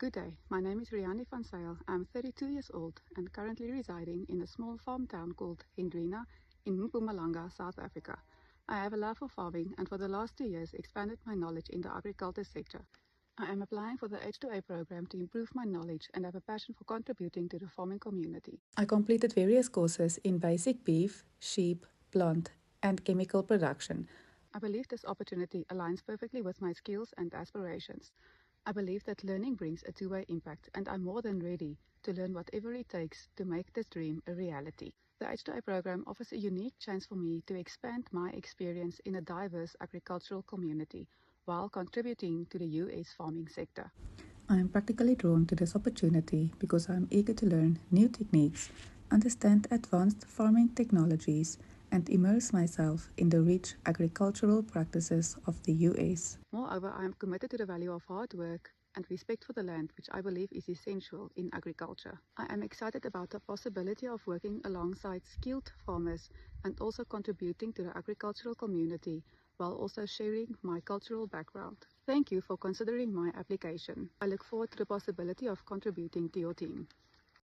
Good day, my name is Rianne van Zyl. I'm 32 years old and currently residing in a small farm town called Hendrina in Mpumalanga, South Africa. I have a love for farming and for the last 2 years expanded my knowledge in the agriculture sector. I am applying for the H2A program to improve my knowledge and have a passion for contributing to the farming community. I completed various courses in basic beef, sheep, plant and chemical production. I believe this opportunity aligns perfectly with my skills and aspirations. I believe that learning brings a two-way impact, and I'm more than ready to learn whatever it takes to make this dream a reality. The H2A program offers a unique chance for me to expand my experience in a diverse agricultural community while contributing to the US farming sector. I am practically drawn to this opportunity because I am eager to learn new techniques, understand advanced farming technologies, and immerse myself in the rich agricultural practices of the US. Moreover, I am committed to the value of hard work and respect for the land, which I believe is essential in agriculture. I am excited about the possibility of working alongside skilled farmers and also contributing to the agricultural community while also sharing my cultural background. Thank you for considering my application. I look forward to the possibility of contributing to your team.